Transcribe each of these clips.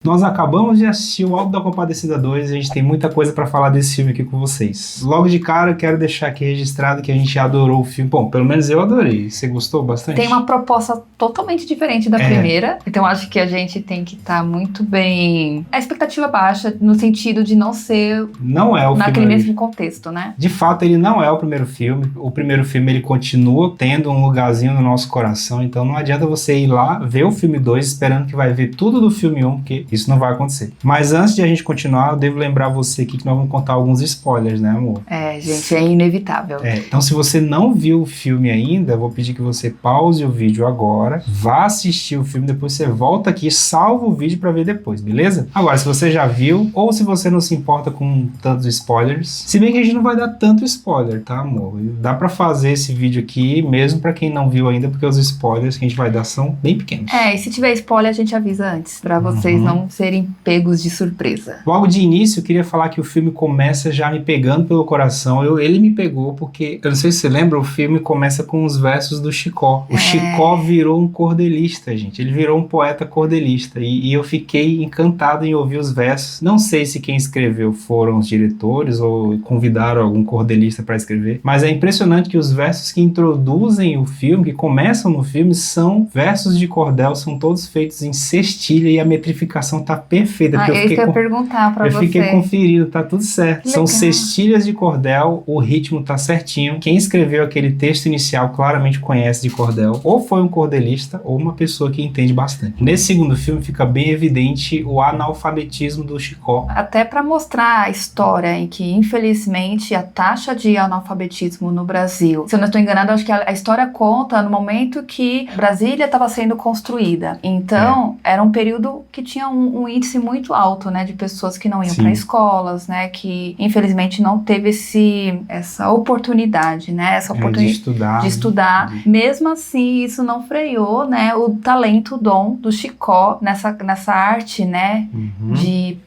Nós acabamos de assistir o Auto da Compadecida 2 e a gente tem muita coisa pra falar desse filme aqui com vocês. Logo de cara, eu quero deixar aqui registrado que a gente adorou o filme. Bom, pelo menos eu adorei. Você gostou bastante? Tem uma proposta totalmente diferente da primeira, então acho que a gente tem que estar muito bem... A expectativa baixa, no sentido de não ser... Não é o filme naquele mesmo contexto, né? De fato, ele não é o primeiro filme. O primeiro filme, ele continua tendo um lugarzinho no nosso coração, então não adianta você ir lá, ver o filme 2, esperando que vai ver tudo do filme 1, porque isso não vai acontecer. Mas antes de a gente continuar, eu devo lembrar você aqui que nós vamos contar alguns spoilers, né, amor? É, gente, é inevitável. Então se você não viu o filme ainda, eu vou pedir que você pause o vídeo agora, vá assistir o filme, depois você volta aqui, salva o vídeo pra ver depois, beleza? Agora, se você já viu, ou se você não se importa com tantos spoilers, se bem que a gente não vai dar tanto spoiler, tá, amor? Dá pra fazer esse vídeo aqui, mesmo pra quem não viu ainda, porque os spoilers que a gente vai dar são bem pequenos. E se tiver spoiler, a gente avisa antes, pra vocês não serem pegos de surpresa. Logo de início, eu queria falar que o filme começa já me pegando pelo coração. Ele me pegou porque, eu não sei se você lembra, o filme começa com os versos do Chicó. O Chicó virou um cordelista, gente. Ele virou um poeta cordelista. E eu fiquei encantado em ouvir os versos. Não sei se quem escreveu foram os diretores ou convidaram algum cordelista para escrever, mas é impressionante que os versos que introduzem o filme, que começam no filme, são versos de cordel, são todos feitos em sextilha e a metrificação tá perfeita. Eu ia perguntar pra você. Eu fiquei conferindo, tá tudo certo. Legal. São cestilhas de cordel, o ritmo tá certinho. Quem escreveu aquele texto inicial claramente conhece de cordel. Ou foi um cordelista, ou uma pessoa que entende bastante. Nesse segundo filme fica bem evidente o analfabetismo do Chicó. Até pra mostrar a história em que, infelizmente, a taxa de analfabetismo no Brasil, se eu não estou enganada, acho que a história conta no momento que Brasília estava sendo construída. Então, era um período que tinha um índice muito alto, né, de pessoas que não iam para escolas, né, que infelizmente não teve essa oportunidade, né, essa oportunidade de estudar. Mesmo assim, isso não freou, né, o talento, o dom do Chicó nessa arte, né,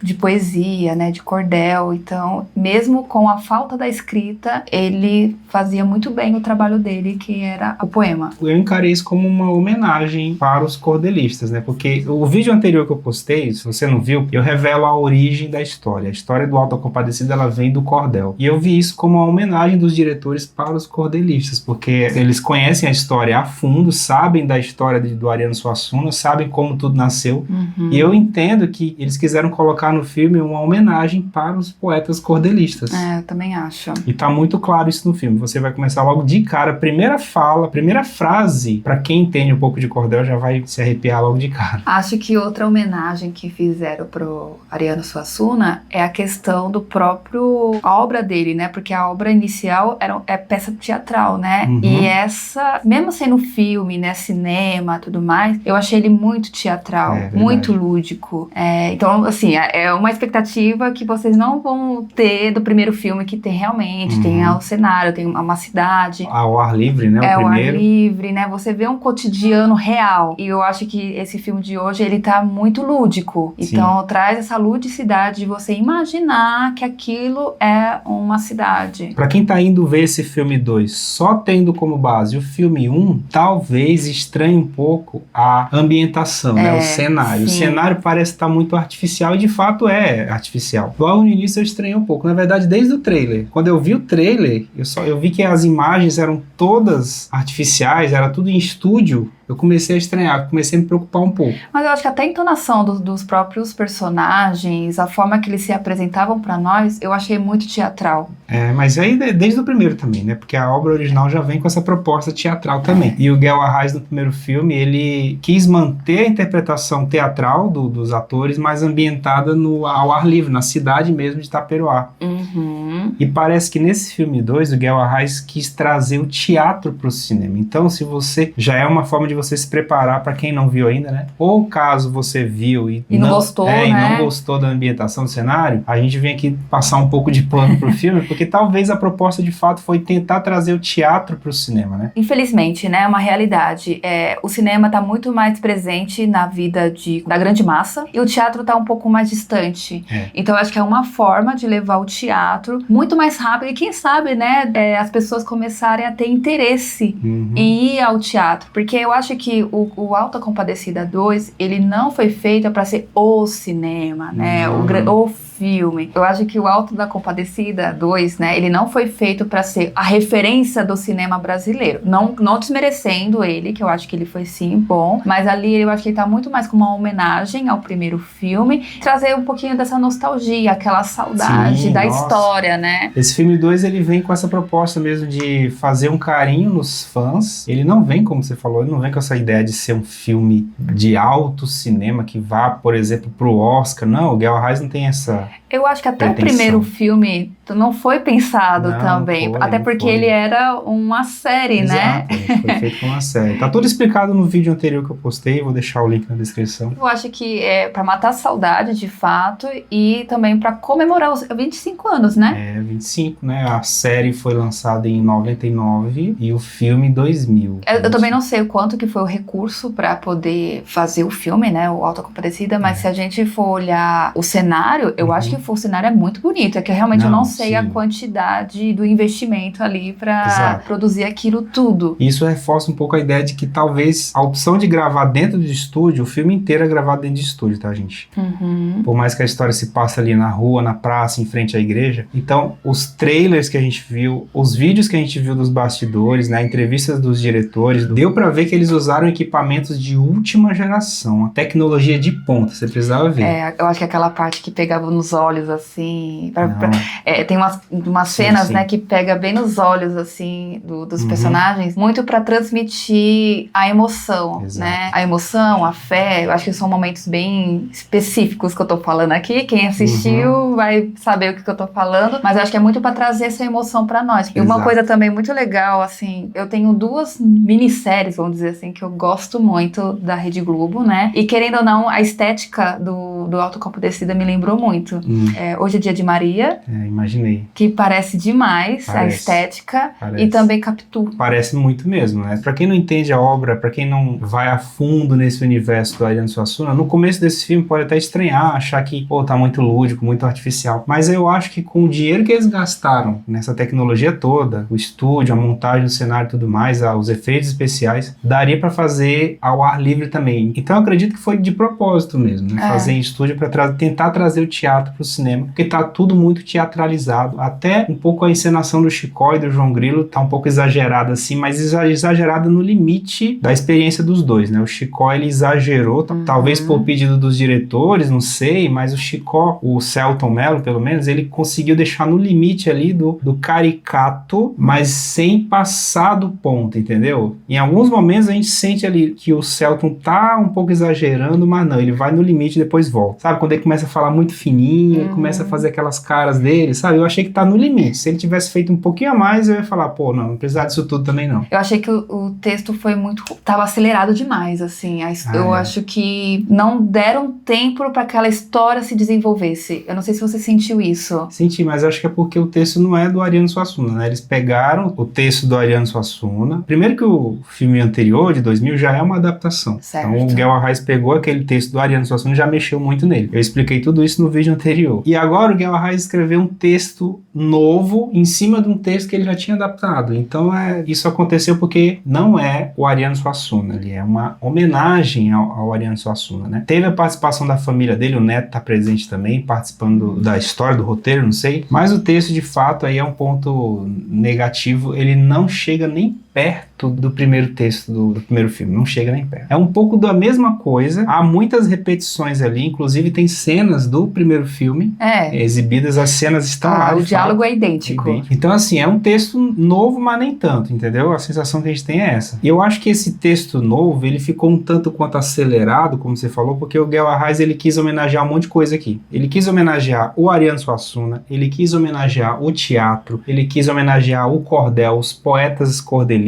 de poesia, né, de cordel. Então, mesmo com a falta da escrita, ele fazia muito bem o trabalho dele, que era o poema. Eu encarei isso como uma homenagem para os cordelistas, né, porque o vídeo anterior que eu postei, se você não viu, eu revelo a origem da história. A história do Auto da Compadecida, ela vem do cordel. E eu vi isso como uma homenagem dos diretores para os cordelistas, porque eles conhecem a história a fundo, sabem da história do Ariano Suassuna, sabem como tudo nasceu. E eu entendo que eles quiseram colocar no filme uma homenagem para os poetas cordelistas. Eu também acho. E tá muito claro isso no filme. Você vai começar logo de cara, a primeira fala, a primeira frase, para quem entende um pouco de cordel, já vai se arrepiar logo de cara. Acho que outra homenagem que fizeram pro Ariano Suassuna é a questão do próprio obra dele, né? Porque a obra inicial é peça teatral, né? E essa, mesmo sendo filme, né, cinema, tudo mais, eu achei ele muito teatral, muito lúdico. Então, assim, é uma expectativa que vocês não vão ter do primeiro filme, que tem realmente, tem o cenário, tem uma cidade. Ao ar livre, né? O primeiro. Ao ar livre, né? Você vê um cotidiano real. E eu acho que esse filme de hoje, ele tá muito lúdico. Então, traz essa ludicidade de você imaginar que aquilo é uma cidade. Pra quem tá indo ver esse filme 2, só tendo como base o filme 1, talvez estranhe um pouco a ambientação, né? O cenário. Sim. O cenário parece estar muito artificial e de fato é artificial. Logo no início eu estranhei um pouco. Na verdade, desde o trailer. Quando eu vi o trailer, eu vi que as imagens eram todas artificiais, era tudo em estúdio. Eu comecei a estranhar, comecei a me preocupar um pouco. Mas eu acho que até a entonação dos próprios personagens, a forma que eles se apresentavam pra nós, eu achei muito teatral. Mas aí desde o primeiro também, né? Porque a obra original já vem com essa proposta teatral também. E o Guel Arraes, no primeiro filme, ele quis manter a interpretação teatral dos atores, mas ambientada ao ar livre, na cidade mesmo de Itaperoá. E parece que nesse filme 2, o Guel Arraes quis trazer o teatro pro cinema. Então, se você... Já é uma forma de você se preparar para quem não viu ainda, né? Ou caso você viu e não gostou, né? E não gostou da ambientação do cenário, a gente vem aqui passar um pouco de plano pro filme, porque talvez a proposta de fato foi tentar trazer o teatro pro cinema, né? Infelizmente, né? É uma realidade. O cinema tá muito mais presente na vida da grande massa e o teatro tá um pouco mais distante. Então, eu acho que é uma forma de levar o teatro muito mais rápido e quem sabe, né? As pessoas começarem a ter interesse em ir ao teatro, porque eu acho acho que o Auto da Compadecida 2, ele não foi feito para ser o cinema, né? O filme. Eu acho que o Auto da Compadecida 2, né, ele não foi feito para ser a referência do cinema brasileiro. Não desmerecendo ele, que eu acho que ele foi sim bom, mas ali eu acho que ele tá muito mais como uma homenagem ao primeiro filme, trazer um pouquinho dessa nostalgia, aquela saudade da história, né? Esse filme 2, ele vem com essa proposta mesmo de fazer um carinho nos fãs. Ele não vem, como você falou, ele não vem com essa ideia de ser um filme de alto cinema que vá, por exemplo, pro Oscar. Não, o Guel Arraes não tem essa Eu acho que até pretensão. o primeiro filme não foi pensado também. Até porque ele era uma série, né? Foi feito com uma série. Tá tudo explicado no vídeo anterior que eu postei, vou deixar o link na descrição. Eu acho que é pra matar a saudade, de fato, e também pra comemorar os 25 anos, né? 25, né? A série foi lançada em 99 e o filme em 2000. Eu também não sei o quanto que foi o recurso pra poder fazer o filme, né? O Auto da Compadecida, mas se a gente for olhar o cenário, eu acho que o cenário é muito bonito. É que realmente eu não sei a quantidade do investimento ali pra produzir aquilo tudo. Isso reforça um pouco a ideia de que talvez a opção de gravar dentro de estúdio, o filme inteiro é gravado dentro de estúdio, tá, gente? Por mais que a história se passe ali na rua, na praça, em frente à igreja. Então, os trailers que a gente viu, os vídeos que a gente viu dos bastidores, né, entrevistas dos diretores, deu pra ver que eles usaram equipamentos de última geração, a tecnologia de ponta, você precisava ver. Eu acho que aquela parte que pegava nos olhos, assim, tem umas cenas, né, que pega bem nos olhos, assim, dos personagens, muito pra transmitir a emoção, né? A emoção, a fé, eu acho que são momentos bem específicos que eu tô falando aqui. Quem assistiu vai saber o que eu tô falando, mas eu acho que é muito pra trazer essa emoção pra nós. E uma coisa também muito legal, assim, eu tenho 2 minisséries, vamos dizer assim, que eu gosto muito da Rede Globo, né? E querendo ou não, a estética do Auto da Compadecida me lembrou muito. Hoje é Dia de Maria. Imaginei. Que parece demais a estética. E também Capitu. Parece muito mesmo, né? Pra quem não entende a obra, pra quem não vai a fundo nesse universo do Ariano Suassuna, no começo desse filme pode até estranhar, achar que, tá muito lúdico, muito artificial. Mas eu acho que com o dinheiro que eles gastaram nessa tecnologia toda, o estúdio, a montagem do cenário e tudo mais, os efeitos especiais, daria pra fazer ao ar livre também. Então eu acredito que foi de propósito mesmo, né? Fazer em estúdio pra tentar trazer o teatro pro cinema, porque tá tudo muito teatralizado. Até um pouco a encenação do Chicó e do João Grilo tá um pouco exagerada assim, mas exagerada no limite da experiência dos dois, né? O Chicó, ele exagerou, talvez por pedido dos diretores, não sei, mas o Chicó, o Selton Mello, pelo menos, ele conseguiu deixar no limite ali do caricato, mas sem passar do ponto, entendeu? Em alguns momentos a gente sente ali que o Selton tá um pouco exagerando, mas não, ele vai no limite e depois volta. Sabe? Quando ele começa a falar muito fininho, ele começa a fazer aquelas caras dele, sabe? Eu achei que tá no limite. Se ele tivesse feito um pouquinho a mais, eu ia falar, não precisava disso tudo também não. Eu achei que o texto foi tava acelerado demais, assim. Eu acho que não deram tempo pra aquela história se desenvolvesse. Eu não sei se você sentiu isso. Senti, mas acho que é porque o texto não é do Ariano Suassuna, né? Eles pegaram o texto do Ariano Suassuna. Primeiro que o filme anterior, de 2000, já é uma adaptação. Certo. Então o Guel Arraes pegou aquele texto do Ariano Suassuna e já mexeu muito nele. Eu expliquei tudo isso no vídeo anterior. E agora o Guel Arraes escreveu um texto novo em cima de um texto que ele já tinha adaptado. Então isso aconteceu porque não é o Ariano Suassuna, ele é uma homenagem ao Ariano Suassuna, né? Teve a participação da família dele, o neto tá presente também, participando da história, do roteiro, não sei, mas o texto de fato aí é um ponto negativo, ele não chega nem perto do primeiro texto do primeiro filme, não chega nem perto. É um pouco da mesma coisa, há muitas repetições ali, inclusive tem cenas do primeiro filme exibidas, as cenas estão lá. O diálogo é idêntico. Então assim, é um texto novo, mas nem tanto, entendeu? A sensação que a gente tem é essa. E eu acho que esse texto novo, ele ficou um tanto quanto acelerado, como você falou, porque o Guel Arraes, ele quis homenagear um monte de coisa aqui. Ele quis homenagear o Ariano Suassuna, ele quis homenagear o teatro, ele quis homenagear o cordel, os poetas cordelistas.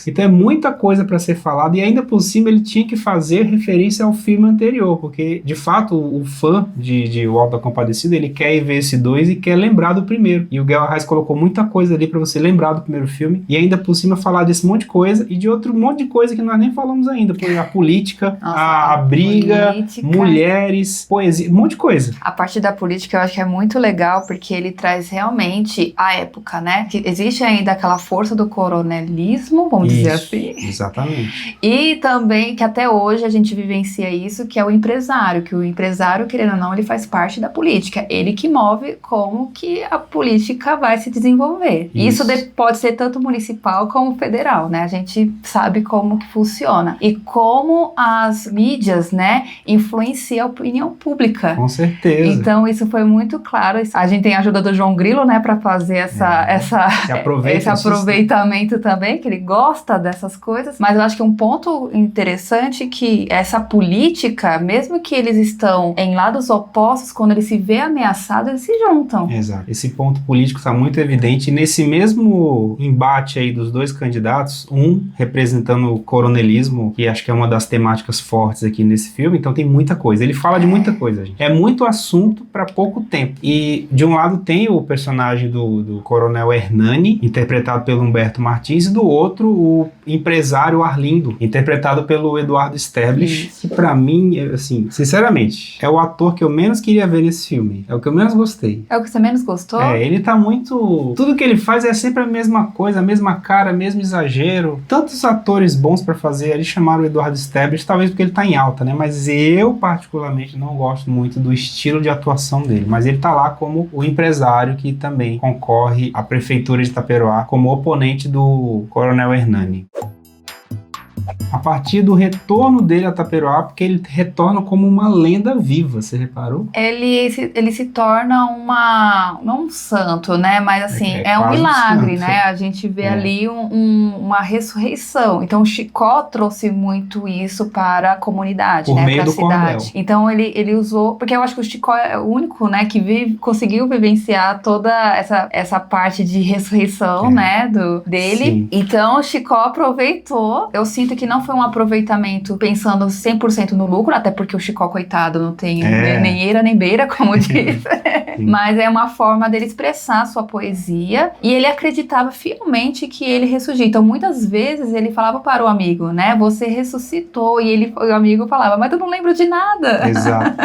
Então é muita coisa para ser falada e ainda por cima ele tinha que fazer referência ao filme anterior, porque de fato o fã de O Auto da Compadecida, ele quer ir ver esse 2 e quer lembrar do primeiro. E o Guel Arraes colocou muita coisa ali para você lembrar do primeiro filme e ainda por cima falar desse monte de coisa e de outro monte de coisa que nós nem falamos ainda, porque a política, a briga, mulheres, poesia, um monte de coisa. A parte da política eu acho que é muito legal porque ele traz realmente a época, né? Que existe ainda aquela força do coronelismo coronelismo, vamos dizer assim. Exatamente. E também que até hoje a gente vivencia isso, que é o empresário, que o empresário, querendo ou não, ele faz parte da política. Ele que move como que a política vai se desenvolver. Isso pode ser tanto municipal como federal, né? A gente sabe como que funciona. E como as mídias, né, influenciam a opinião pública. Com certeza. Então isso foi muito claro. A gente tem a ajuda do João Grilo, né, para fazer esse aproveitamento também, que ele gosta dessas coisas. Mas eu acho que um ponto interessante é que essa política, mesmo que eles estão em lados opostos, quando eles se vê ameaçados, eles se juntam. Exato. Esse ponto político está muito evidente. E nesse mesmo embate aí dos dois candidatos, um representando o coronelismo, que acho que é uma das temáticas fortes aqui nesse filme, então tem muita coisa. Ele fala de muita coisa, gente. É muito assunto para pouco tempo. E de um lado tem o personagem do Coronel Hernani, interpretado pelo Humberto Martins, e do outro o empresário Arlindo, interpretado pelo Eduardo Sterblich, que pra mim, assim, sinceramente, é o ator que eu menos queria ver nesse filme. É o que eu menos gostei. É o que você menos gostou? Ele tá muito... Tudo que ele faz é sempre a mesma coisa, a mesma cara, mesmo exagero. Tantos atores bons pra fazer, eles chamaram o Eduardo Sterblich, talvez porque ele tá em alta, né? Mas eu, particularmente, não gosto muito do estilo de atuação dele. Mas ele tá lá como o empresário que também concorre à prefeitura de Itaperoá como oponente do Coronel Hernani. A partir do retorno dele a Itaperoá, porque ele retorna como uma lenda viva, você reparou? Ele se torna não um santo, né? Mas assim, é um milagre, né? A gente vê ali uma ressurreição. Então o Chicó trouxe muito isso para a comunidade, por né? meio para a do cordel. cidade. Então ele usou, porque eu acho que o Chicó é o único, né, que conseguiu vivenciar toda essa parte de ressurreição, né, dele. Sim. Então o Chicó aproveitou. Eu sinto que não foi um aproveitamento pensando 100% no lucro, até porque o Chicó, coitado, não tem nem eira nem beira, como diz. Mas é uma forma dele expressar sua poesia, e ele acreditava fielmente que ele ressurgiu. Então muitas vezes ele falava para o amigo, né, você ressuscitou, e o amigo falava, mas eu não lembro de nada. Exato.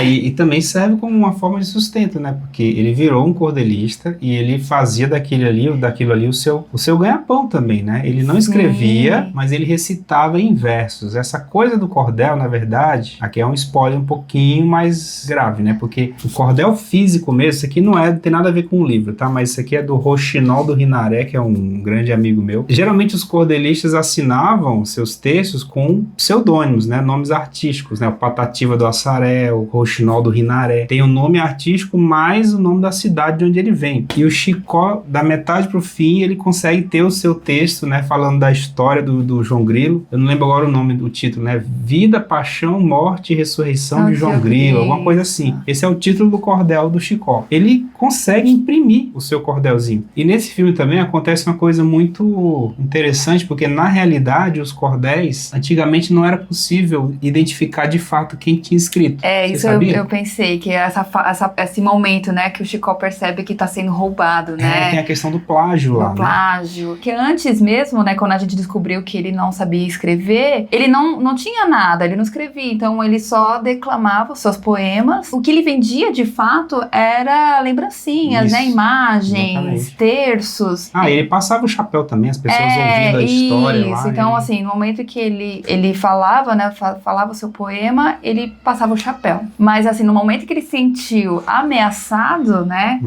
E também serve como uma forma de sustento, né, porque ele virou um cordelista e ele fazia daquilo ali o seu ganha-pão também, né, ele não escrevia, mas ele recitava em versos. Essa coisa do cordel, na verdade, aqui é um spoiler um pouquinho mais grave, né, porque o cordel físico mesmo, isso aqui não tem nada a ver com o livro, tá, mas isso aqui é do Rochinol do Rinaré, que é um grande amigo meu. Geralmente os cordelistas assinavam seus textos com pseudônimos, né, nomes artísticos, né, o Patativa do Assaré, o Rochinol do Rinaré, tem o nome artístico mais o nome da cidade de onde ele vem. E o Chicó, da metade pro fim, ele consegue ter o seu texto, né, falando da história do João Grilo. Eu não lembro agora o nome do título, né? Vida, Paixão, Morte e Ressurreição de João Grilo, alguma coisa assim. Esse é o título do cordel do Chicó. Ele consegue imprimir o seu cordelzinho. E nesse filme também acontece uma coisa muito interessante, porque na realidade os cordéis, antigamente não era possível identificar de fato quem tinha escrito. Isso eu pensei, que esse momento, né, que o Chicó percebe que está sendo roubado, né? Tem a questão do plágio lá, plágio. Que antes mesmo, né, quando a gente descobriu que ele não sabia escrever, ele não tinha nada, ele não escrevia, então ele só declamava os seus poemas. O que ele vendia, de fato, era lembrancinhas, né, imagens, exatamente, terços. Ele passava o chapéu também, as pessoas ouvindo a história lá. Então, assim, no momento que ele falava, né, falava o seu poema, ele passava o chapéu. Mas, assim, no momento que ele sentiu ameaçado, né,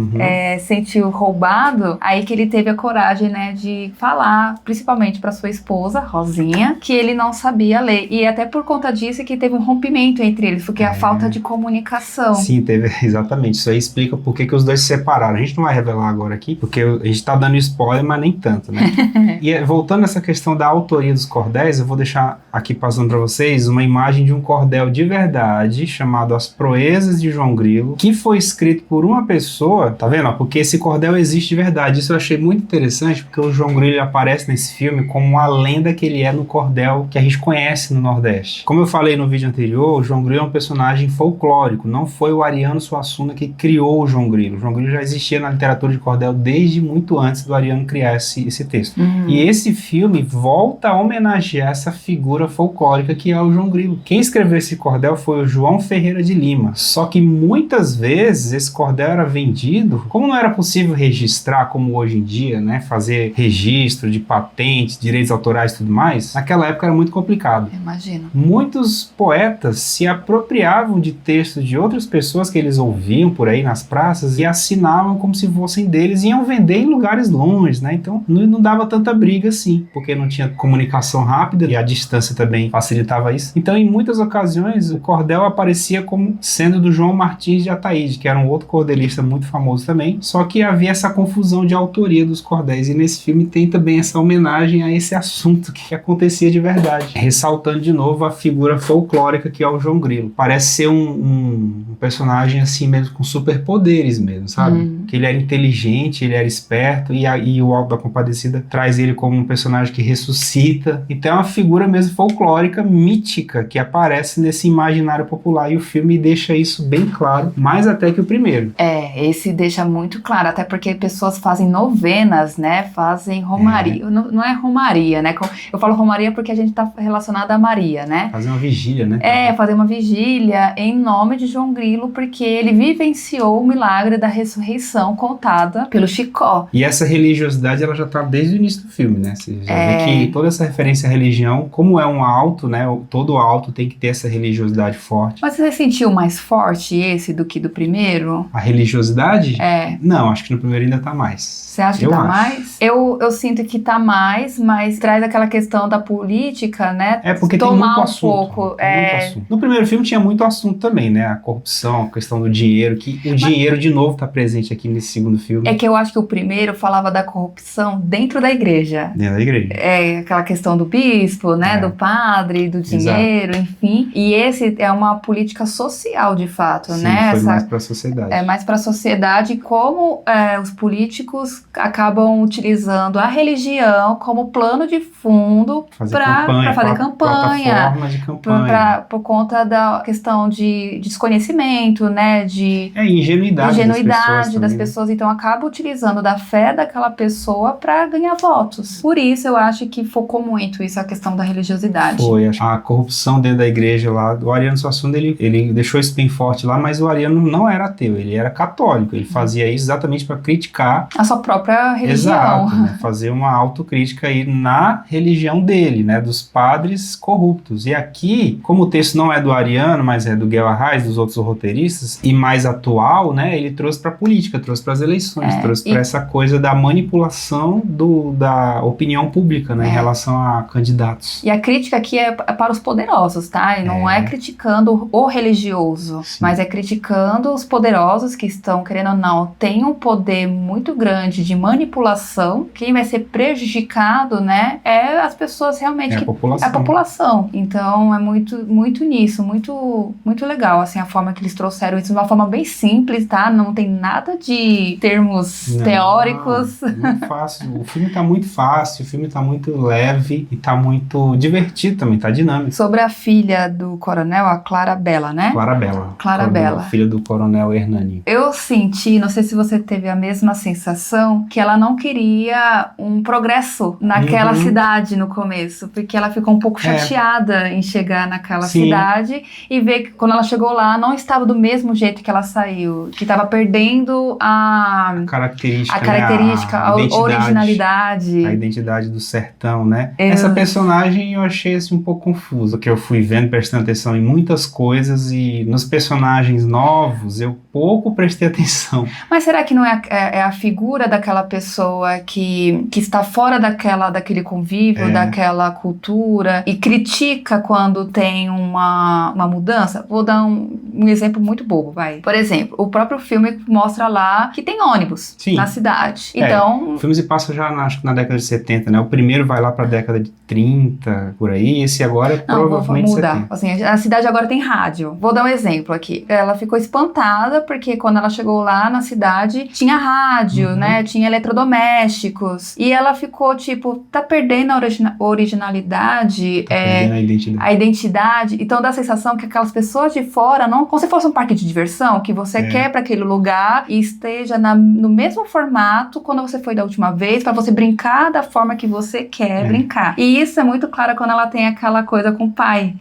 sentiu roubado, aí que ele teve a coragem, né, de falar, principalmente para sua esposa, Rosinha, que ele não sabia ler. E até por conta disso que teve um rompimento entre eles, porque a falta de comunicação. Sim, teve, exatamente. Isso aí explica por que os dois se separaram. A gente não vai revelar agora aqui, porque a gente tá dando spoiler, mas nem tanto, né? E voltando a essa questão da autoria dos cordéis, eu vou deixar aqui passando para vocês uma imagem de um cordel de verdade, chamado As Proezas de João Grilo, que foi escrito por uma pessoa, tá vendo? Porque esse cordel existe de verdade. Isso eu achei muito interessante, porque o João Grilo aparece nesse filme como uma lenda que ele é no cordel que a gente conhece no Nordeste. Como eu falei no vídeo anterior, o João Grilo é um personagem folclórico, não foi o Ariano Suassuna que criou o João Grilo. O João Grilo já existia na literatura de cordel desde muito antes do Ariano criar esse texto. E esse filme volta a homenagear essa figura folclórica que é o João Grilo. Quem escreveu esse cordel foi o João Ferreira de Lima. Só que muitas vezes esse cordel era vendido, como não era possível registrar como hoje em dia, né, fazer registro de patentes, direitos autorais e tudo mais, naquela época era muito complicado. Imagino. Muitos poetas se apropriavam de textos de outras pessoas que eles ouviam por aí nas praças e assinavam como se fossem deles e iam vender em lugares longe, né? Então não dava tanta briga assim, porque não tinha comunicação rápida e a distância também facilitava isso. Então, em muitas ocasiões, o cordel aparecia como sendo do João Martins de Ataíde, que era um outro cordelista muito famoso também, só que havia essa confusão de autoria dos cordéis, e nesse filme tem também essa homenagem a esse assunto que acontecia de verdade, ressaltando de novo a figura folclórica que é o João Grilo. Parece ser um personagem assim mesmo, com superpoderes mesmo, sabe? Que ele era inteligente, ele era esperto, e o Auto da Compadecida traz ele como um personagem que ressuscita. Então é uma figura mesmo folclórica, mítica, que aparece nesse imaginário popular, e o filme deixa isso bem claro, mais até que o primeiro. Esse deixa muito claro, até porque pessoas fazem novenas, né? Fazem romaria. Não é romaria, né? Eu falo romaria porque a gente tá relacionado a Maria, né? Fazer uma vigília, né? Fazer uma vigília em nome de João Grilo, porque ele vivenciou o milagre da ressurreição contada pelo Chicó. E essa religiosidade, ela já tá desde o início do filme, né? Você já vê que toda essa referência à religião, como é um alto, né? Todo alto tem que ter essa religiosidade forte. Mas você sentiu mais forte esse do que do primeiro? A religiosidade? Não, acho que no primeiro ainda tá mais. Você acha que tá mais? Eu sinto que tá mais, mas traz aquela questão da política, né? Porque tem muito assunto. Pouco. Muito assunto. No primeiro filme tinha muito assunto também, né? A corrupção, a questão do dinheiro, que o dinheiro de novo tá presente aqui nesse segundo filme. É que eu acho que o primeiro falava da corrupção dentro da igreja. Dentro da igreja. Aquela questão do bispo, né? Do padre, do dinheiro, enfim. E esse é uma política social, de fato, sim, né? Foi mais pra sociedade. É mais pra sociedade, como os políticos acabam utilizando a religião como plano de fundo para fazer campanha. Plataforma de campanha. Por conta da questão de desconhecimento, né? De ingenuidade das pessoas. Então acaba utilizando da fé daquela pessoa para ganhar votos. Por isso eu acho que focou muito isso, a questão da religiosidade. Foi. A corrupção dentro da igreja lá, o Ariano Suassuna, ele deixou isso bem forte lá, mas o Ariano não era ateu, ele era católico. Ele fazia isso exatamente para criticar a sua própria religião. Exato, né? Fazer uma autocrítica aí na religião dele, né? Dos padres corruptos. E aqui, como o texto não é do Ariano, mas é do Guel Arraes, dos outros roteiristas, e mais atual, né? Ele trouxe para a política, trouxe para as eleições, trouxe para essa coisa da manipulação da opinião pública, né? Em relação a candidatos. E a crítica aqui é para os poderosos, tá? E não é criticando o religioso, mas é criticando os poderosos que estão, querendo ou não, têm um poder muito grande de manipulação. Quem vai ser prejudicado, né? É as pessoas realmente a população. Então é muito nisso, muito legal, assim, a forma que eles trouxeram isso de uma forma bem simples, tá? Não tem nada de termos teóricos. Muito fácil. O filme tá muito fácil, o filme tá muito leve e tá muito divertido também, tá dinâmico. Sobre a filha do coronel, a Clara Bela, né? Clara Bela. Filha do coronel Hernani. Eu senti, não sei se você teve a mesma sensação, que ela não queria um progresso naquela cidade no começo, porque ela ficou um pouco chateada em chegar naquela cidade e ver que quando ela chegou lá não estava do mesmo jeito que ela saiu, que estava perdendo a característica, a originalidade. A identidade do sertão, né? Essa personagem eu achei assim um pouco confusa, que eu fui vendo, prestando atenção em muitas coisas, e nos personagens novos eu pouco prestei atenção. Mas será que não é a figura daquela pessoa que está fora daquele convívio, daquela cultura, e critica quando tem uma mudança? Vou dar um exemplo muito bobo, vai. Por exemplo, o próprio filme mostra lá que tem ônibus na cidade. Então... O filme se passa já na década de 70, né? O primeiro vai lá pra década de 30, por aí, esse agora é provavelmente 70. Assim, a cidade agora tem rádio. Vou dar um exemplo aqui. Ela ficou espantada porque quando ela chegou lá na cidade, tinha rádio, né? Tinha eletrodomésticos. E ela ficou, tipo, tá perdendo a originalidade, perdendo a identidade. Então dá a sensação que aquelas pessoas de fora, não, como se fosse um parque de diversão, que você quer pra aquele lugar e esteja no mesmo formato quando você foi da última vez, pra você brincar da forma que você quer brincar. E isso é muito claro quando ela tem aquela coisa com o pai.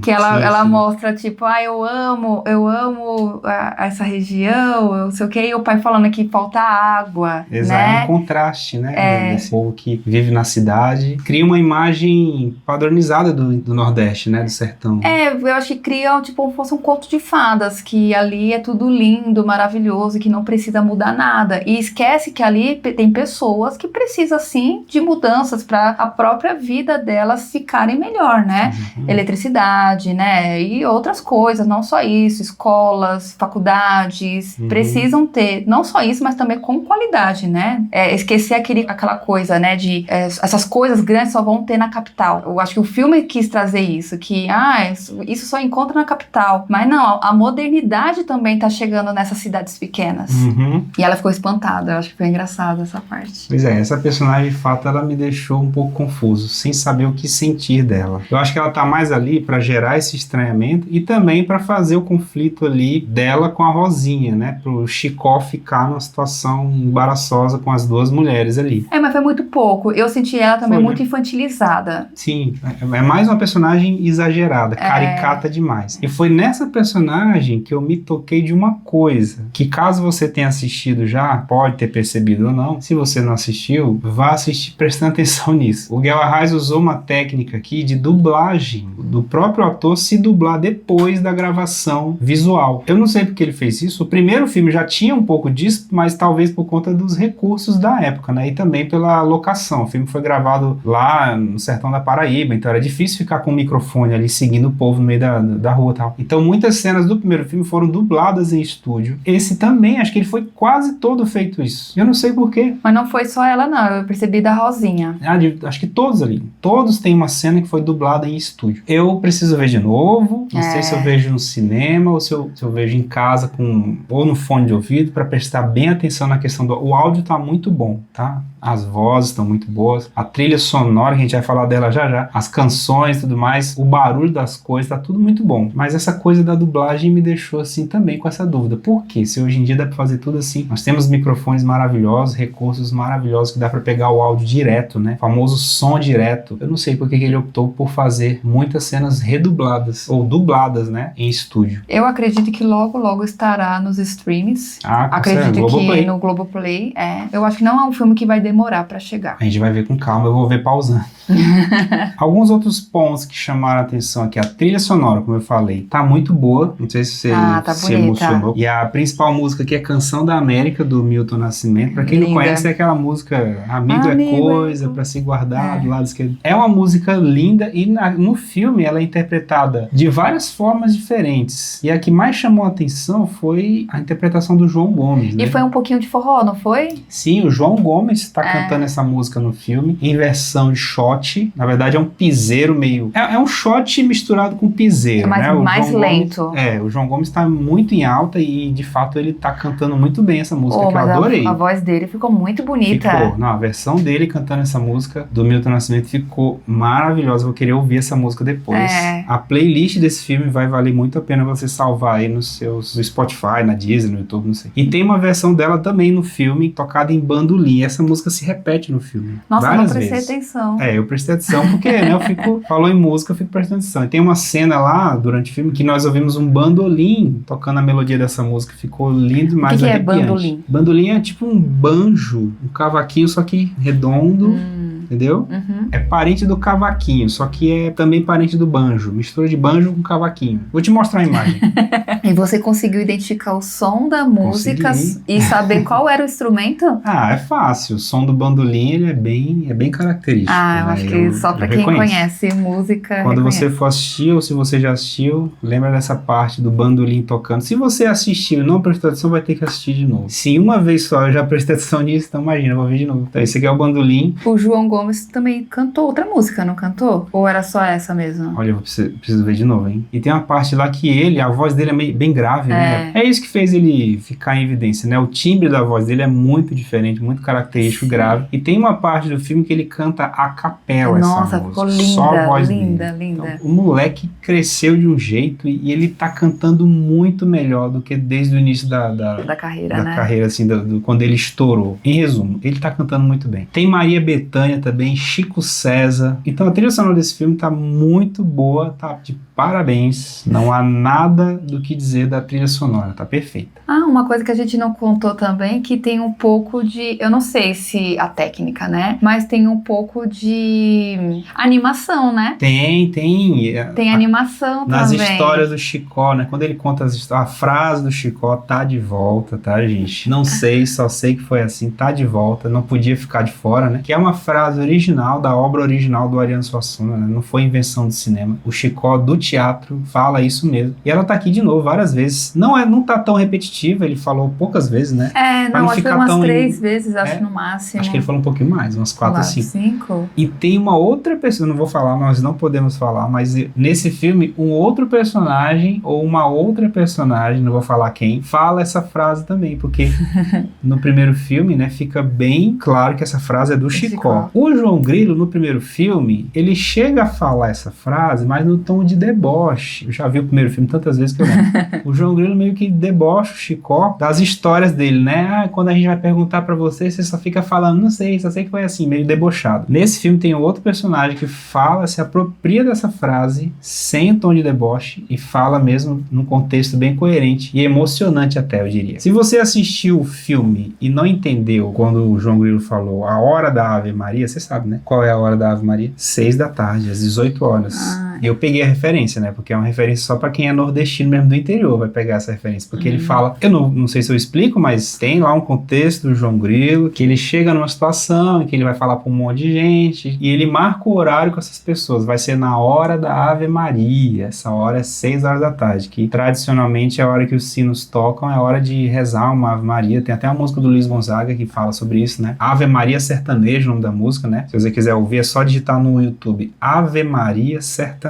Que ela mostra, tipo, eu amo essa região, eu não sei o que, e o pai falando que falta água. Exato, né? É um contraste, né? Desse povo que vive na cidade. Cria uma imagem padronizada do Nordeste, né? Do sertão. Eu acho que cria, tipo, como fosse um conto de fadas, que ali é tudo lindo, maravilhoso, que não precisa mudar nada. E esquece que ali tem pessoas que precisam, sim, de mudanças para a própria vida delas ficarem melhor, né? Eletricidade, né? E outras coisas, não só isso, escolas, faculdades, precisam ter, não só isso, mas também com qualidade, né? Esquecer aquela coisa, né, de essas coisas grandes só vão ter na capital. Eu acho que o filme quis trazer isso, que, isso só encontra na capital. Mas não, a modernidade também tá chegando nessas cidades pequenas. E ela ficou espantada, eu acho que foi engraçado essa parte. Pois essa personagem, de fato, ela me deixou um pouco confuso, sem saber o que sentir dela. Eu acho que ela tá mais ali pra gerar esse estranhamento e também pra fazer o conflito ali dela com a Rosinha, né? Pro Chicó ficar numa situação embaraçosa com as duas mulheres ali. Mas foi muito pouco. Eu senti ela também muito infantilizada. Sim, é mais uma personagem exagerada, caricata demais. E foi nessa personagem que eu me toquei de uma coisa, que caso você tenha assistido já, pode ter percebido ou não, se você não assistiu, vá assistir prestando atenção nisso. O Guel Arraes usou uma técnica aqui de dublagem, do próprio ator se dublar depois da gravação visual. Eu não sei porque ele fez isso. O primeiro filme já tinha um pouco disso, mas talvez por conta dos recursos da época, né? E também pela locação. O filme foi gravado lá no sertão da Paraíba, então era difícil ficar com o microfone ali seguindo o povo no meio da rua e tal. Então muitas cenas do primeiro filme foram dubladas em estúdio. Esse também, acho que ele foi quase todo feito isso. Eu não sei porquê. Mas não foi só ela, não. Eu percebi da Rosinha. Acho que todos ali. Todos têm uma cena que foi dublada em estúdio. Eu preciso ver de novo. Não sei se eu vejo no cinema ou se eu vejo em casa ou no fone de ouvido para prestar bem atenção na questão o áudio tá muito bom, tá? As vozes estão muito boas, a trilha sonora, que a gente vai falar dela já, as canções e tudo mais, o barulho das coisas, tá tudo muito bom. Mas essa coisa da dublagem me deixou assim também com essa dúvida. Por quê? Se hoje em dia dá pra fazer tudo assim, nós temos microfones maravilhosos, recursos maravilhosos que dá pra pegar o áudio direto, né? O famoso som direto. Eu não sei por que ele optou por fazer muitas cenas redubladas, ou dubladas, né? Em estúdio. Eu acredito que logo estará nos streams. Acredito que no Globoplay. Eu acho que não é um filme que vai demorar pra chegar. A gente vai ver com calma, eu vou ver pausando. Alguns outros pontos que chamaram a atenção aqui. A trilha sonora, como eu falei, tá muito boa. Não sei se você se emocionou. E a principal música aqui é Canção da América, do Milton Nascimento. Pra quem não conhece, é aquela música Amigo é coisa pra se guardar do lado esquerdo. É uma música linda e no filme ela é interpretada de várias formas diferentes. E a que mais chamou a atenção foi a interpretação do João Gomes, né? E foi um pouquinho de forró, não foi? Sim, o João Gomes tá cantando essa música no filme, em versão de shot. Na verdade é um piseiro meio... É um shot misturado com piseiro, né? Mais lento. O João Gomes tá muito em alta e de fato ele tá cantando muito bem essa música, que eu adorei. A voz dele ficou muito bonita. A versão dele cantando essa música do Milton Nascimento ficou maravilhosa. Eu vou querer ouvir essa música depois. A playlist desse filme vai valer muito a pena você salvar aí no Spotify, na Disney, no YouTube, não sei. E tem uma versão dela também no filme, tocada em bandolim. Essa música se repete no filme. Nossa, eu não prestei atenção. Eu prestei atenção porque, né, falou em música, eu fico prestando atenção. E tem uma cena lá, durante o filme, que nós ouvimos um bandolim tocando a melodia dessa música. Ficou lindo, mais arrepiante. O que é bandolim? Bandolim é tipo um banjo, um cavaquinho, só que redondo. Entendeu? É parente do cavaquinho, só que é também parente do banjo. Mistura de banjo com cavaquinho. Vou te mostrar a imagem. E você conseguiu identificar o som da música e saber qual era o instrumento? É fácil. O som do bandolim, ele é bem característico. Eu acho que só pra quem conhece música. Quando você for assistir, ou se você já assistiu, lembra dessa parte do bandolim tocando. Se você assistiu e não prestou atenção, vai ter que assistir de novo. Se uma vez só eu já prestei atenção nisso, então imagina, eu vou ver de novo. Então esse aqui é o bandolim. O João Gomes também cantou outra música, não cantou? Ou era só essa mesmo? Olha, eu preciso ver de novo, hein? E tem uma parte lá que a voz dele é bem grave, né? É isso que fez ele ficar em evidência, né? O timbre da voz dele é muito diferente, muito característico, grave. E tem uma parte do filme que ele canta a capela essa música. Nossa, ficou linda, só a voz linda, dele. linda. Então, o moleque cresceu de um jeito e ele tá cantando muito melhor do que desde o início Da carreira, né? carreira, assim, quando ele estourou. Em resumo, ele tá cantando muito bem. Tem Maria Bethânia também, Chico César. Então a trilha sonora desse filme tá muito boa, tá de parabéns. Não há nada do que dizer da trilha sonora, tá perfeita. Uma coisa que a gente não contou também, que tem um pouco de, eu não sei se a técnica, né? Mas tem um pouco de animação, né? Tem. Tem animação nas também. Nas histórias do Chicó, né? Quando ele conta a frase do Chicó, tá de volta, tá, gente? Não sei, só sei que foi assim, tá de volta, não podia ficar de fora, né? Que é uma frase original da obra original do Ariano Suassuna, né? Não foi invenção do cinema. O Chicó do teatro fala isso mesmo. E ela tá aqui de novo várias vezes. Não tá tão repetitiva, ele falou poucas vezes, né? Acho que foi umas 3 vezes, acho no máximo. Acho que ele falou um pouquinho mais, umas 4 ou 5. 5. E tem uma outra pessoa, não vou falar, nós não podemos falar, mas nesse filme, um outro personagem ou uma outra personagem, não vou falar quem, fala essa frase também, porque no primeiro filme, né, fica bem claro que essa frase é do Chicó. O João Grilo, no primeiro filme, ele chega a falar essa frase, mas no tom de deboche. Eu já vi o primeiro filme tantas vezes que eu lembro. O João Grilo meio que debocha o Chicó das histórias dele, né? Quando a gente vai perguntar pra você só fica falando, não sei, só sei que foi assim, meio debochado. Nesse filme tem outro personagem que fala, se apropria dessa frase, sem o tom de deboche, e fala mesmo num contexto bem coerente e emocionante até, eu diria. Se você assistiu o filme e não entendeu quando o João Grilo falou a hora da Ave Maria, você sabe, né? Qual é a hora da Ave Maria? 6 da tarde, às 18 horas. E eu peguei a referência, né? Porque é uma referência só pra quem é nordestino mesmo do interior, vai pegar essa referência. Porque ele fala, eu não sei se eu explico, mas tem lá um contexto do João Grilo, que ele chega numa situação em que ele vai falar pra um monte de gente, e ele marca o horário com essas pessoas. Vai ser na hora da Ave Maria. Essa hora é 6 horas da tarde, que tradicionalmente é a hora que os sinos tocam, é a hora de rezar uma Ave Maria. Tem até uma música do Luiz Gonzaga que fala sobre isso, né? Ave Maria Sertaneja, o nome da música, né? Se você quiser ouvir, é só digitar no YouTube. Ave Maria Sertaneja.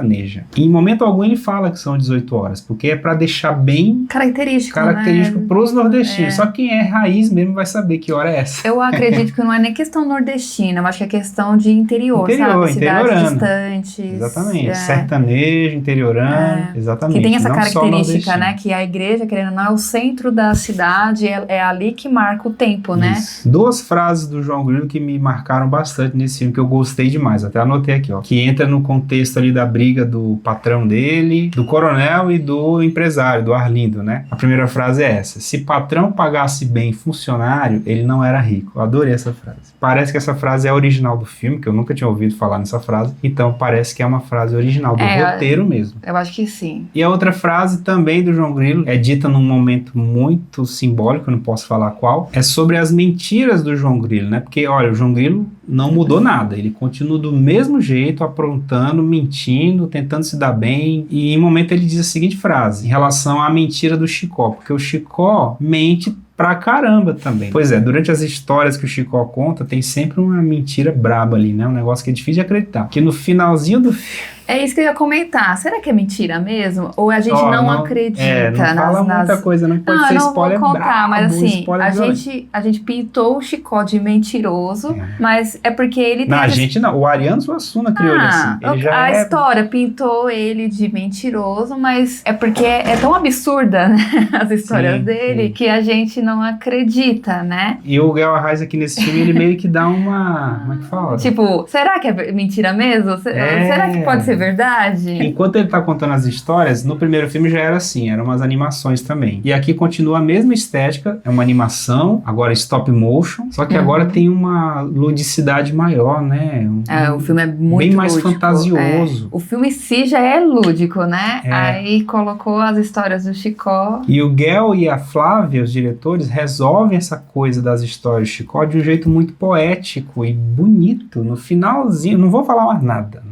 E em momento algum ele fala que são 18 horas, porque é pra deixar bem característico, né? Pros nordestinos. Só quem é raiz mesmo vai saber que hora é essa. Eu acredito que não é nem questão nordestina, eu acho que é questão de interior, sabe? Cidades distantes. Exatamente. Sertanejo, interiorano. Exatamente. Que tem essa característica, né? Que a igreja, querendo ou não, é o centro da cidade, é ali que marca o tempo, né? Isso. 2 frases do João Grilo que me marcaram bastante nesse filme, que eu gostei demais, até anotei aqui, ó. Que entra no contexto ali da briga do patrão dele, do coronel e do empresário, do Arlindo, né? A primeira frase é essa: se patrão pagasse bem funcionário, ele não era rico. Eu adorei essa frase. Parece que essa frase é original do filme, que eu nunca tinha ouvido falar nessa frase, então parece que é uma frase original do roteiro mesmo. Eu acho que sim. E a outra frase também do João Grilo, é dita num momento muito simbólico, eu não posso falar qual, é sobre as mentiras do João Grilo, né? Porque, olha, o João Grilo não mudou nada, ele continua do mesmo jeito, aprontando, mentindo, tentando se dar bem, e em um momento ele diz a seguinte frase, em relação à mentira do Chicó, porque o Chicó mente pra caramba também. Pois é, durante as histórias que o Chicó conta, tem sempre uma mentira braba ali, né? Um negócio que é difícil de acreditar. Que no finalzinho do filme... É isso que eu ia comentar. Será que é mentira mesmo? Ou a gente não acredita? Não fala muita coisa, não pode ser spoiler brabo. Não vou contar, mas assim, a gente pintou o Chicó de mentiroso, mas é porque ele tem... Não, a gente não. O Ariano Suassuna criou ele assim. Ele a história pintou ele de mentiroso, mas é porque é tão absurda, né? As histórias dele, que a gente não acredita, né? E o Guel Arraes aqui nesse filme, ele meio que dá uma... Como é que fala? Tipo, será que é mentira mesmo? Será que pode ser verdade? Enquanto ele tá contando as histórias, no primeiro filme já era assim, eram umas animações também. E aqui continua a mesma estética, é uma animação, agora stop motion, só que agora tem uma ludicidade maior, né? O filme é muito bem mais lúdico, fantasioso. O filme em si já é lúdico, né? Aí colocou as histórias do Chicó. E o Guel e a Flávia, os diretores, resolvem essa coisa das histórias do Chicó de um jeito muito poético e bonito. No finalzinho, não vou falar mais nada.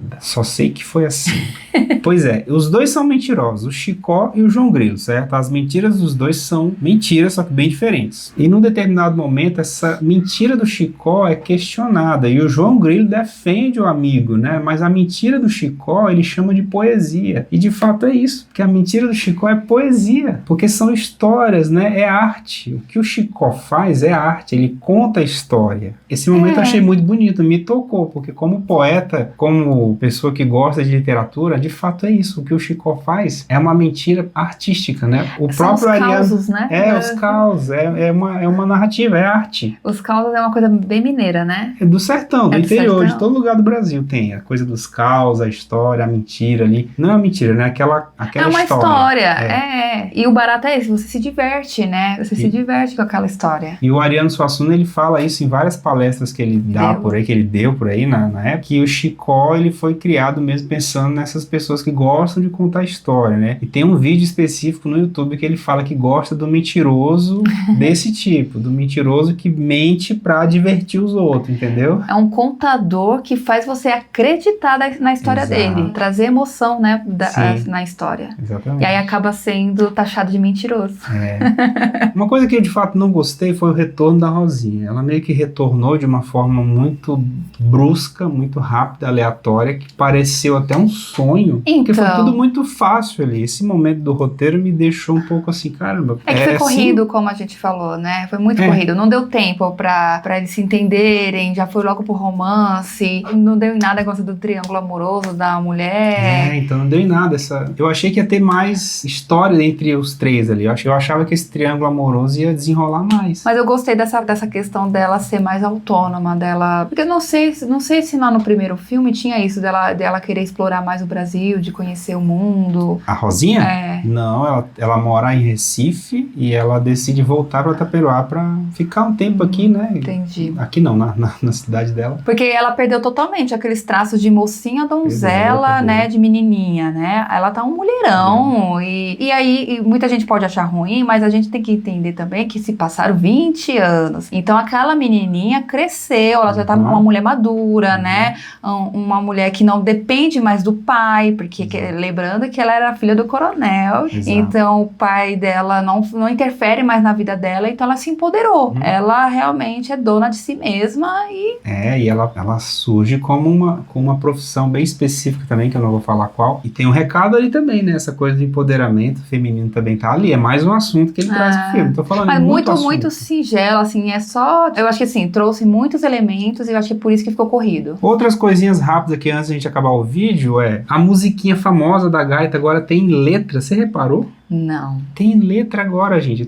nada. Só sei que foi assim. Pois é, os dois são mentirosos, o Chicó e o João Grilo, certo? As mentiras dos dois são mentiras, só que bem diferentes. E num determinado momento, essa mentira do Chicó é questionada e o João Grilo defende o amigo, né? Mas a mentira do Chicó ele chama de poesia. E de fato é isso, que a mentira do Chicó é poesia, porque são histórias, né? É arte. O que o Chicó faz é arte, ele conta a história. Esse momento eu achei muito bonito, me tocou, porque como poeta, como pessoa que gosta de literatura, de fato é isso. O que o Chicó faz é uma mentira artística, né? O São próprio os Ariano... causos, né? Os causos. É uma narrativa, é arte. Os causos é uma coisa bem mineira, né? É do sertão, do interior, sertão. de todo lugar do Brasil tem. A coisa dos causos, a história, a mentira ali. Não é uma mentira, né? Aquela É uma história. E o barato é esse, você se diverte, né? Você se diverte com aquela história. E o Ariano Suassuna, ele fala isso em várias palestras que ele dá por aí, que ele deu por aí na época, que o Chicó, ele foi criado mesmo pensando nessas pessoas que gostam de contar história, né? E tem um vídeo específico no YouTube que ele fala que gosta do mentiroso desse tipo, do mentiroso que mente pra divertir os outros, entendeu? É um contador que faz você acreditar na história Exato. dele, trazer emoção, né, na história. Exatamente. E aí acaba sendo taxado de mentiroso. Uma coisa que eu de fato não gostei foi o retorno da Rosinha. Ela meio que retornou de uma forma muito brusca, muito rápida, aleatória, que pareceu até um sonho. Porque foi tudo muito fácil ali. Esse momento do roteiro me deixou um pouco assim, caramba. É que foi corrido, como a gente falou, né? Foi muito corrido. Não deu tempo pra eles se entenderem, já foi logo pro romance. Não deu em nada a coisa do triângulo amoroso da mulher. Então não deu em nada. Eu achei que ia ter mais história entre os três ali. Eu achava que esse triângulo amoroso ia desenrolar mais. Mas eu gostei dessa questão dela ser mais autônoma, dela... Porque eu não sei se lá no primeiro filme tinha isso, dela querer explorar mais o Brasil, de conhecer o mundo. A Rosinha? Não, ela mora em Recife e ela decide voltar para Taperoá para ficar um tempo aqui, né? Entendi. Aqui não, na cidade dela. Porque ela perdeu totalmente aqueles traços de mocinha donzela, né? De menininha, né? Ela tá um mulherão. E aí, muita gente pode achar ruim, mas a gente tem que entender também que se passaram 20 anos. Então, aquela menininha cresceu, ela já tá uma mulher madura, né? Uma mulher que não depende mais do pai, porque lembrando que ela era filha do coronel. Exato. Então, o pai dela não interfere mais na vida dela, então ela se empoderou. Ela realmente é dona de si mesma e... E ela surge com uma profissão bem específica também, que eu não vou falar qual. E tem um recado ali também, né? Essa coisa do empoderamento feminino também tá ali. É mais um assunto que ele traz pro filme. Tô falando mas muito muito singelo, assim, é só... Eu acho que, assim, trouxe muitos elementos e eu acho que é por isso que ficou corrido. Outras coisinhas rápidas aqui antes da gente acabar o vídeo a musiquinha famosa da gaita agora tem letra. Você reparou? Não. Tem letra agora, gente.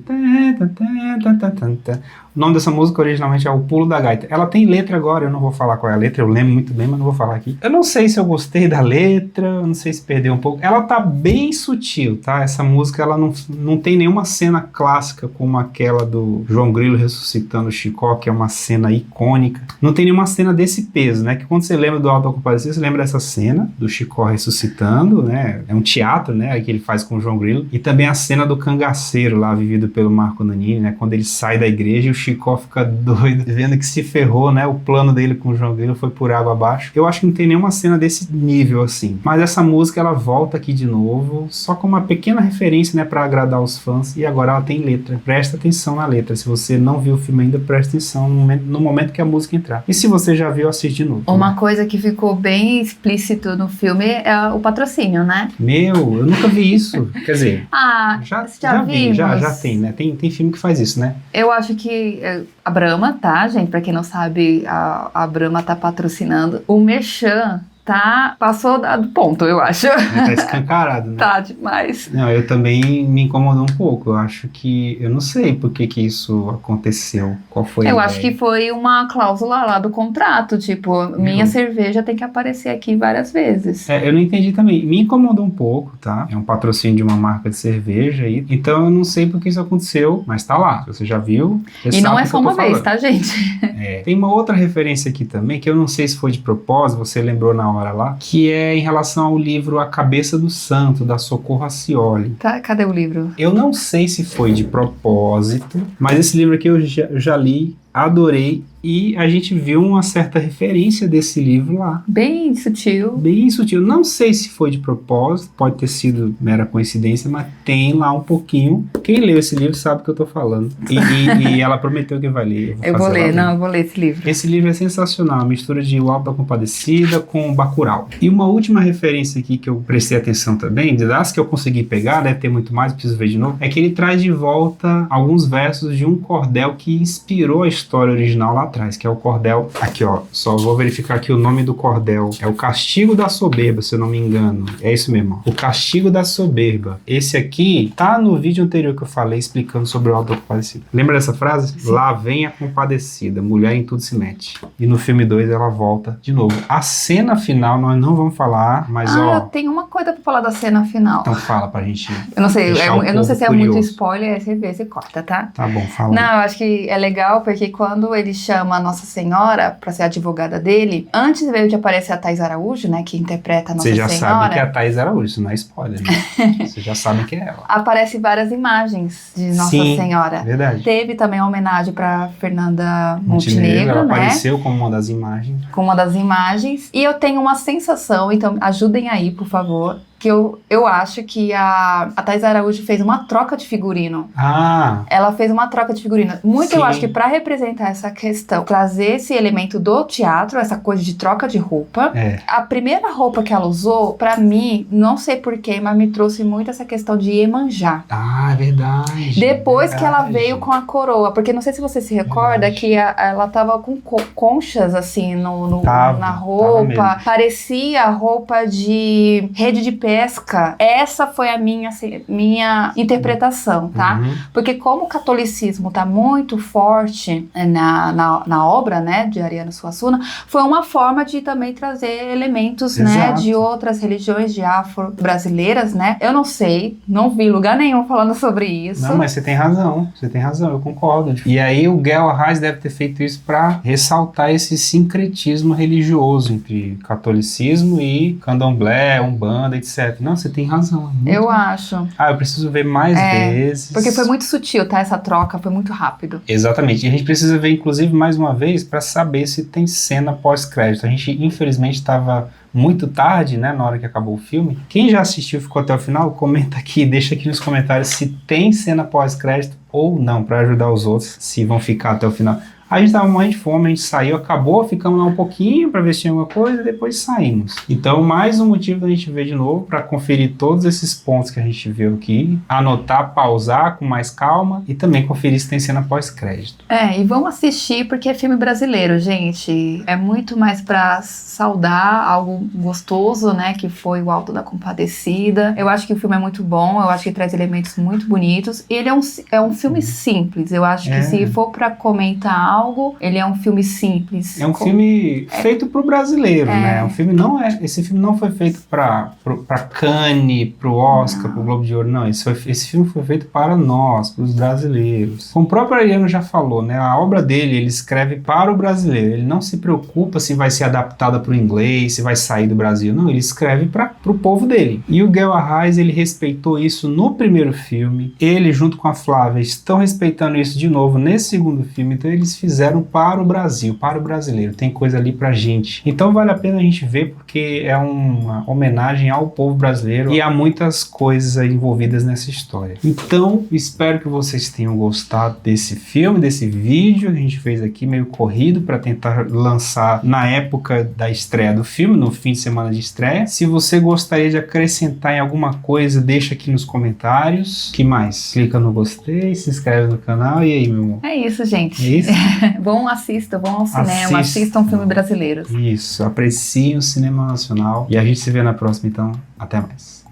O nome dessa música originalmente é O Pulo da Gaita. Ela tem letra agora, eu não vou falar qual é a letra, eu lembro muito bem, mas não vou falar aqui. Eu não sei se eu gostei da letra, eu não sei se perdeu um pouco. Ela tá bem sutil, tá? Essa música, ela não tem nenhuma cena clássica como aquela do João Grilo ressuscitando o Chicó, que é uma cena icônica. Não tem nenhuma cena desse peso, né? Que quando você lembra do Auto da Compadecida, você lembra dessa cena do Chicó ressuscitando, né? É um teatro, né? Que ele faz com o João Grilo. E também a cena do cangaceiro lá, vivido pelo Marco Nanini, né? Quando ele sai da igreja e o Chicó fica doido, vendo que se ferrou, né? O plano dele com o João Grilo foi por água abaixo. Eu acho que não tem nenhuma cena desse nível, assim. Mas essa música, ela volta aqui de novo, só com uma pequena referência, né? Pra agradar os fãs. E agora ela tem letra. Presta atenção na letra. Se você não viu o filme ainda, presta atenção no momento que a música entrar. E se você já viu, assiste de novo. Uma coisa que ficou bem explícito no filme é o patrocínio, né? Eu nunca vi isso. Quer dizer... já vi, já tem, né? Tem filme que faz isso, né? Eu acho que a Brahma, tá, gente? Pra quem não sabe, a Brahma tá patrocinando. O Merchan passou do ponto, eu acho. Tá escancarado, né? Tá demais. Não, eu também me incomodou um pouco. Eu acho que... Eu não sei por que isso aconteceu. Qual foi a ideia? Acho que foi uma cláusula lá do contrato. Tipo, minha cerveja tem que aparecer aqui várias vezes. Eu não entendi também. Me incomodou um pouco, tá? É um patrocínio de uma marca de cerveja aí. Então eu não sei por que isso aconteceu, mas tá lá. Se você já viu, você e não sabe é só uma vez, tá, gente? Tem uma outra referência aqui também, que eu não sei se foi de propósito, você lembrou na hora lá, que é em relação ao livro A Cabeça do Santo, da Socorro Acioli. Tá, cadê o livro? Eu não sei se foi de propósito, mas esse livro aqui eu já li adorei. E a gente viu uma certa referência desse livro lá. Bem sutil. Bem sutil. Não sei se foi de propósito, pode ter sido mera coincidência, mas tem lá um pouquinho. Quem leu esse livro sabe o que eu tô falando. E ela prometeu que vai ler. Eu vou ler esse livro. Esse livro é sensacional, a mistura de O Alto da Compadecida com Bacurau. E uma última referência aqui que eu prestei atenção também, das que eu consegui pegar, deve ter muito mais, preciso ver de novo, é que ele traz de volta alguns versos de um cordel que inspirou a história original lá atrás, que é o cordel, aqui ó, só vou verificar aqui o nome do cordel, é o Castigo da Soberba, se eu não me engano, é isso mesmo, o Castigo da Soberba. Esse aqui tá no vídeo anterior que eu falei explicando sobre o Alto da Compadecida. Lembra dessa frase? Sim. Lá vem a compadecida, mulher em tudo se mete. E no filme 2 ela volta de novo. A cena final nós não vamos falar, mas ó... tem uma coisa pra falar da cena final. Então fala pra gente. Eu não sei, eu não sei se é curioso. Muito spoiler, aí você vê, você corta, tá? Tá bom, fala. Não, eu acho que é legal porque quando ele chama a Nossa Senhora pra ser advogada dele, antes de aparecer a Thaís Araújo, né, que interpreta a Nossa Senhora... Você já sabe que é a Thaís Araújo, isso não é spoiler, né? Você já sabe que é ela. Aparece várias imagens de Nossa Senhora. Verdade. Teve também uma homenagem pra Fernanda Montenegro, ela né? apareceu como uma das imagens. Com uma das imagens. E eu tenho uma sensação, então ajudem aí, por favor, que eu acho que a Thaís Araújo fez uma troca de figurino. Ela fez uma troca de figurino. Muito, sim. Eu acho que pra representar essa questão, trazer esse elemento do teatro, essa coisa de troca de roupa. A primeira roupa que ela usou, pra mim, não sei porquê, mas me trouxe muito essa questão de Iemanjá. É verdade. Depois que ela veio com a coroa, porque não sei se você se recorda que ela tava com conchas assim na roupa. Parecia roupa de rede de pesca. Essa foi a minha interpretação, tá? Porque como o catolicismo tá muito forte na obra, né, de Ariano Suassuna, foi uma forma de também trazer elementos, né, de outras religiões de afro-brasileiras, né? Eu não sei, não vi lugar nenhum falando sobre isso. Não, mas você tem razão, eu concordo. E aí o Guel Arraes deve ter feito isso para ressaltar esse sincretismo religioso entre catolicismo e candomblé, umbanda, etc. Não, você tem razão. Eu acho. Eu preciso ver mais vezes. Porque foi muito sutil, tá? Essa troca foi muito rápido. Exatamente. E a gente precisa ver, inclusive, mais uma vez, para saber se tem cena pós-crédito. A gente, infelizmente, estava muito tarde, né, na hora que acabou o filme. Quem já assistiu e ficou até o final, comenta aqui, deixa aqui nos comentários se tem cena pós-crédito ou não, para ajudar os outros, se vão ficar até o final. A gente tava morrendo de fome, a gente saiu, acabou, ficamos lá um pouquinho pra ver se tinha alguma coisa e depois saímos. Então, mais um motivo da gente ver de novo, pra conferir todos esses pontos que a gente viu aqui, anotar, pausar com mais calma e também conferir se tem cena pós-crédito. E vamos assistir porque é filme brasileiro, gente. É muito mais pra saudar algo gostoso, né, que foi o Alto da Compadecida. Eu acho que o filme é muito bom, eu acho que traz elementos muito bonitos. E ele é um filme simples, eu acho que se for pra comentar ele é um filme simples. É um filme feito pro brasileiro, né? O filme esse filme não foi feito pra Cannes, pro Oscar, pro Globo de Ouro, não. Esse filme foi feito para nós, pros brasileiros. Como o próprio Ariano já falou, né? A obra dele, ele escreve para o brasileiro. Ele não se preocupa se vai ser adaptada pro inglês, se vai sair do Brasil. Não, ele escreve pro povo dele. E o Guel Arraes, ele respeitou isso no primeiro filme. Ele, junto com a Flávia, estão respeitando isso de novo nesse segundo filme. Então, eles fizeram para o Brasil, para o brasileiro. Tem coisa ali pra gente. Então vale a pena a gente ver porque é uma homenagem ao povo brasileiro e há muitas coisas envolvidas nessa história. Então, espero que vocês tenham gostado desse filme, desse vídeo que a gente fez aqui, meio corrido para tentar lançar na época da estreia do filme, no fim de semana de estreia. Se você gostaria de acrescentar em alguma coisa, deixa aqui nos comentários. Que mais? Clica no gostei, se inscreve no canal e aí, meu amor? É isso, gente. É isso? Vão ao cinema, assistam filme brasileiro. Isso, apreciem o cinema nacional e a gente se vê na próxima, então, até mais.